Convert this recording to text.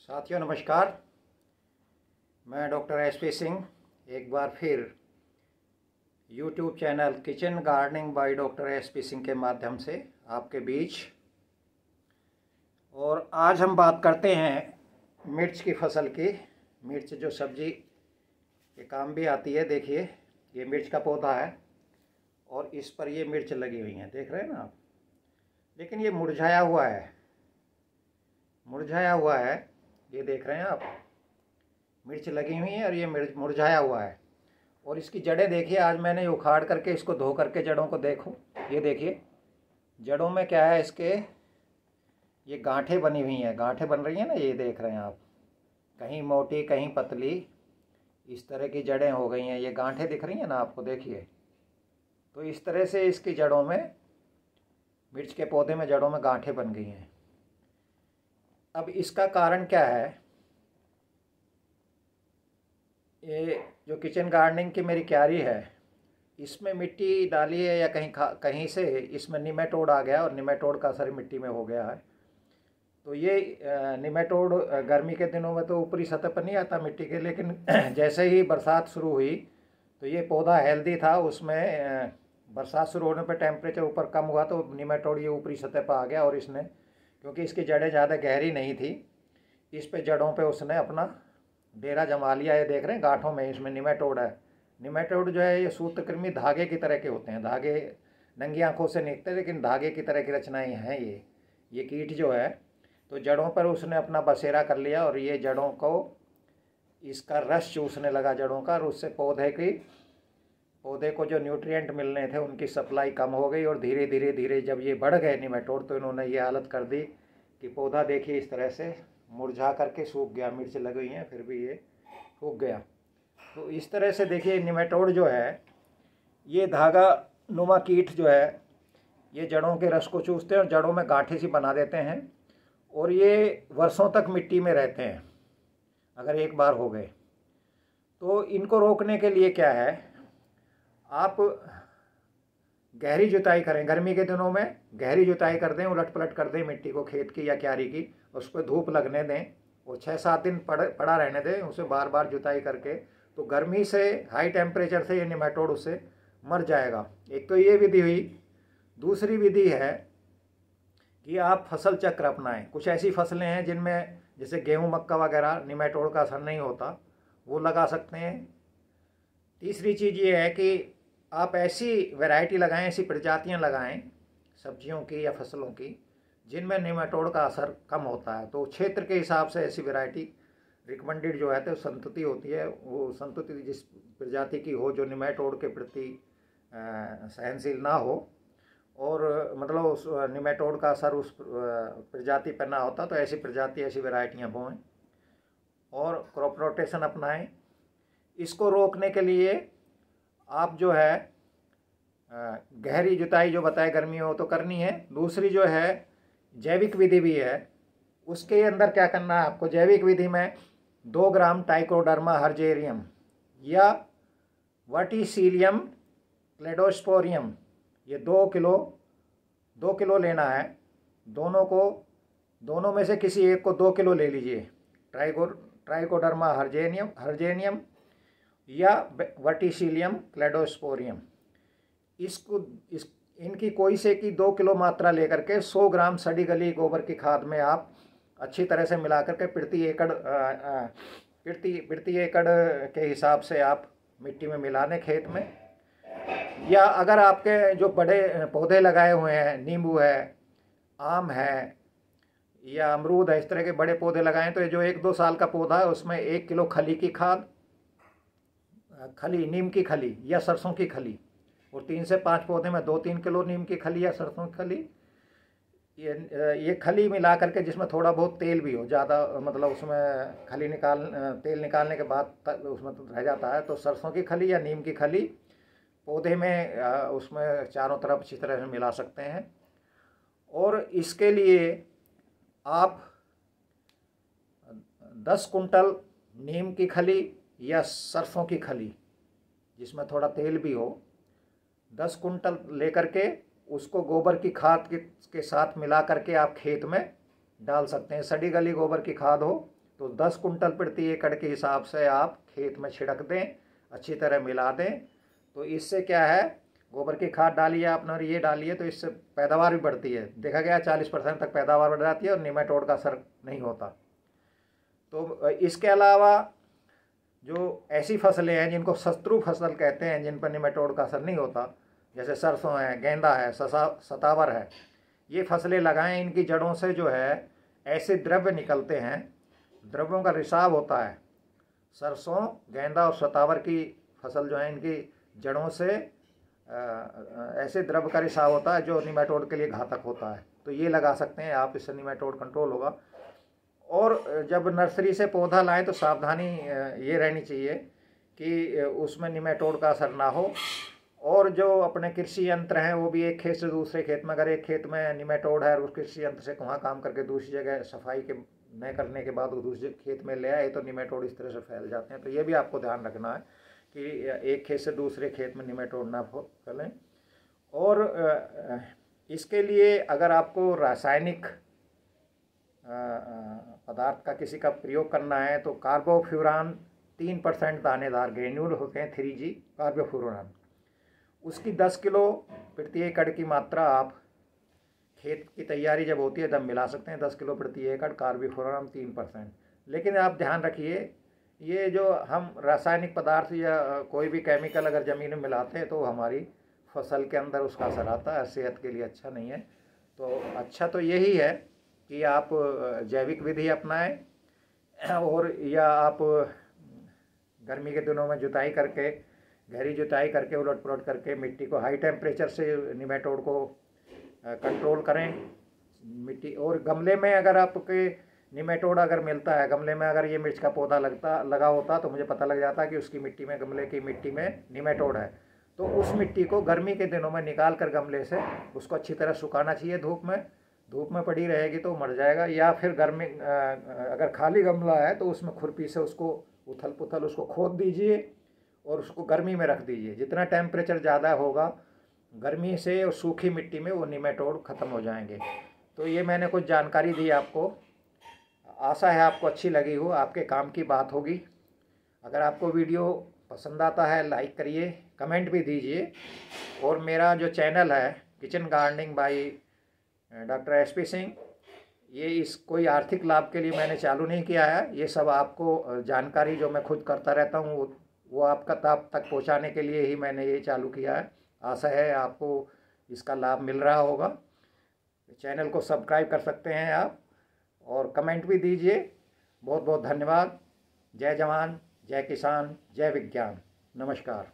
साथियों नमस्कार। मैं डॉक्टर एसपी सिंह एक बार फिर YouTube channel kitchen gardening by doctor SP Singh के माध्यम से आपके बीच। और आज हम बात करते हैं मिर्च की फसल की। मिर्च जो सब्जी के काम भी आती है। देखिए ये मिर्च का पौधा है और इस पर ये मिर्च लगी हुई है, देख रहे हैं ना आप। लेकिन ये मुरझाया हुआ है, मुरझाया हुआ है। ये देख रहे हैं आप, मिर्च लगी हुई है और ये मुरझाया हुआ है। और इसकी जड़ें देखिए, आज मैंने उखाड़ करके इसको धो करके जड़ों को देखो। ये देखिए जड़ों में क्या है इसके, ये गांठें बनी हुई हैं, गांठें बन रही हैं ना, ये देख रहे हैं आप, कहीं मोटी कहीं पतली, इस तरह की जड़ें हो गई हैं। ये गांठें दिख रही हैं ना आपको, देखिए। तो इस तरह से इसकी जड़ों में, मिर्च के पौधे में जड़ों में गांठें बन गई हैं। अब इसका कारण क्या है? ये जो किचन गार्डनिंग की मेरी क्यारी है, इसमें मिट्टी डाली है या कहीं से इसमें निमेटोड आ गया और निमेटोड का असर मिट्टी में हो गया है। तो ये निमेटोड गर्मी के दिनों में तो ऊपरी सतह पर नहीं आता मिट्टी के, लेकिन जैसे ही बरसात शुरू हुई तो ये पौधा हेल्दी था, उसमें बरसात शुरू होने पर टेम्परेचर ऊपर कम हुआ तो निमेटोड ये ऊपरी सतह पर आ गया। और इसने, क्योंकि इसकी जड़ें ज़्यादा गहरी नहीं थी, इस पे जड़ों पे उसने अपना डेरा जमा लिया। ये देख रहे हैं गांठों में इसमें निमेटोड है। निमेटोड जो है ये सूत्रकृमि धागे की तरह के होते हैं। धागे नंगी आंखों से निकलते हैं लेकिन धागे की तरह की रचनाएं हैं ये कीट जो है। तो जड़ों पर उसने अपना बसेरा कर लिया और ये जड़ों को, इसका रस चूसने लगा जड़ों का, और उससे पौधे को जो न्यूट्रिएंट मिलने थे उनकी सप्लाई कम हो गई। और धीरे धीरे जब ये बढ़ गए निमेटोड, तो इन्होंने ये हालत कर दी कि पौधा देखिए इस तरह से मुरझा करके सूख गया। मिर्च लगी हुई हैं फिर भी ये सूख गया। तो इस तरह से देखिए निमेटोड जो है, ये धागा नुमा कीट जो है, ये जड़ों के रस को चूसते हैं और जड़ों में गांठें सी बना देते हैं। और ये वर्षों तक मिट्टी में रहते हैं अगर एक बार हो गए। तो इनको रोकने के लिए क्या है, आप गहरी जुताई करें। गर्मी के दिनों में गहरी जुताई कर दें, उलट पलट कर दें मिट्टी को, खेत की या क्यारी की। उस पर धूप लगने दें और 6-7 दिन पड़ा रहने दें, उसे बार बार जुताई करके। तो गर्मी से, हाई टेम्परेचर से ये निमेटोड उससे मर जाएगा। एक तो ये विधि हुई। दूसरी विधि है कि आप फसल चक्र अपनाएं। कुछ ऐसी फसलें हैं जिनमें, जैसे गेहूँ मक्का वगैरह, निमेटोड का असर नहीं होता, वो लगा सकते हैं। तीसरी चीज़ ये है कि आप ऐसी वैरायटी लगाएं, ऐसी प्रजातियां लगाएं सब्जियों की या फसलों की जिनमें निमेटोड का असर कम होता है। तो क्षेत्र के हिसाब से ऐसी वैरायटी रिकमेंडेड जो है, तो संतति होती है, वो संतति जिस प्रजाति की हो जो निमेटोड के प्रति सहनशील ना हो, और मतलब उस निमेटोड का असर उस प्रजाति पर ना होता, तो ऐसी प्रजाति, ऐसी वैरायटियाँ बोएं और क्रॉप रोटेशन अपनाएं। इसको रोकने के लिए आप जो है गहरी जुताई जो बताए गर्मियों हो तो करनी है। दूसरी जो है जैविक विधि भी है। उसके अंदर क्या करना है आपको, जैविक विधि में 2 ग्राम ट्राइकोडर्मा हर्जेरियम या वर्टिसिलियम क्लेडोस्पोरियम, ये 2 किलो लेना है। दोनों में से किसी एक को 2 किलो ले लीजिए। ट्राइकोडर्मा हर्जेनियम या वर्टिसिलियम क्लेडोस्पोरियम, इनकी कोई से की 2 किलो मात्रा लेकर के 100 ग्राम सड़ी गली गोबर की खाद में आप अच्छी तरह से मिला करके प्रति एकड़ के हिसाब से आप मिट्टी में मिला दें खेत में। या अगर आपके जो बड़े पौधे लगाए हुए हैं, नींबू है, आम है या अमरूद है, इस तरह के बड़े पौधे लगाएं, तो जो 1-2 साल का पौधा है उसमें 1 किलो खली की खाद, नीम की खली या सरसों की खली, और 3 से 5 पौधे में 2-3 किलो नीम की खली या सरसों की खली, ये खली मिला करके, जिसमें थोड़ा बहुत तेल भी हो, ज़्यादा मतलब उसमें तेल निकालने के बाद उसमें तो रह जाता है, तो सरसों की खली या नीम की खली पौधे में उसमें चारों तरफ अच्छी तरह से मिला सकते हैं। और इसके लिए आप 10 कुंटल नीम की खली या सरसों की खली, जिसमें थोड़ा तेल भी हो, 10 कुंटल लेकर के उसको गोबर की खाद के साथ मिला करके आप खेत में डाल सकते हैं। सड़ी गली गोबर की खाद हो तो 10 कुंटल प्रति एकड़ के हिसाब से आप खेत में छिड़क दें, अच्छी तरह मिला दें। तो इससे क्या है, गोबर की खाद डालिए आपने और ये डालिए तो इससे पैदावार भी बढ़ती है। देखा गया 40% तक पैदावार बढ़ जाती है और निमेटोड का असर नहीं होता। तो इसके अलावा जो ऐसी फसलें हैं जिनको शत्रु फसल कहते हैं, जिन पर निमेटोड का असर नहीं होता, जैसे सरसों है, गेंदा है, सतावर है, ये फसलें लगाएं। इनकी जड़ों से जो है ऐसे द्रव्य निकलते हैं, द्रव्यों का रिसाव होता है। सरसों, गेंदा और सतावर की फसल जो है, इनकी जड़ों से ऐसे द्रव्य का रिसाव होता है जो निमेटोड के लिए घातक होता है। तो ये लगा सकते हैं आप, इससे निमेटोड कंट्रोल होगा। और जब नर्सरी से पौधा लाएं तो सावधानी ये रहनी चाहिए कि उसमें निमेटोड का असर ना हो। और जो अपने कृषि यंत्र हैं वो भी एक खेत से दूसरे खेत में, अगर एक खेत में निमेटोड है और उस कृषि यंत्र से वहाँ काम करके दूसरी जगह सफाई के न करने के बाद वो दूसरे खेत में ले आए तो निमेटोड इस तरह से फैल जाते हैं। तो ये भी आपको ध्यान रखना है कि एक खेत से दूसरे खेत में निमेटोड ना फैलें। और इसके लिए अगर आपको रासायनिक पदार्थ का किसी का प्रयोग करना है तो कार्बोफ्यूरान 3% दानेदार ग्रेन्यूल होते हैं, 3G कार्बोफ्यूरान, उसकी 10 किलो प्रति एकड़ की मात्रा आप खेत की तैयारी जब होती है तब मिला सकते हैं। 10 किलो प्रति एकड़ कार्बोफ्यूरान 3%। लेकिन आप ध्यान रखिए, ये जो हम रासायनिक पदार्थ या कोई भी केमिकल अगर ज़मीन में मिलाते हैं तो हमारी फसल के अंदर उसका असर आता है, सेहत के लिए अच्छा नहीं है। तो अच्छा तो यही है कि आप जैविक विधि अपनाएं और या आप गर्मी के दिनों में जुताई करके, गहरी जुताई करके, उलट पुलट करके मिट्टी को हाई टेम्परेचर से निमेटोड को कंट्रोल करें मिट्टी। और गमले में अगर आपके निमेटोड अगर मिलता है, गमले में अगर ये मिर्च का पौधा लगा होता तो मुझे पता लग जाता कि उसकी मिट्टी में, गमले की मिट्टी में निमेटोड है। तो उस मिट्टी को गर्मी के दिनों में निकाल कर गमले से उसको अच्छी तरह सुखाना चाहिए धूप में पड़ी रहेगी तो मर जाएगा। या फिर गर्मी अगर खाली गमला है तो उसमें खुरपी से उसको उथल पुथल उसको खोद दीजिए और उसको गर्मी में रख दीजिए। जितना टेम्परेचर ज़्यादा होगा गर्मी से और सूखी मिट्टी में वो निमेटोड ख़त्म हो जाएंगे। तो ये मैंने कुछ जानकारी दी आपको, आशा है आपको अच्छी लगी हो, आपके काम की बात होगी। अगर आपको वीडियो पसंद आता है लाइक करिए, कमेंट भी दीजिए। और मेरा जो चैनल है kitchen gardening by doctor SP Singh, ये इस कोई आर्थिक लाभ के लिए मैंने चालू नहीं किया है। ये सब आपको जानकारी जो मैं खुद करता रहता हूँ वो आपका तक पहुँचाने के लिए ही मैंने ये चालू किया है। आशा है आपको इसका लाभ मिल रहा होगा। चैनल को सब्सक्राइब कर सकते हैं आप और कमेंट भी दीजिए। बहुत बहुत धन्यवाद। जय जवान, जय किसान, जय विज्ञान। नमस्कार।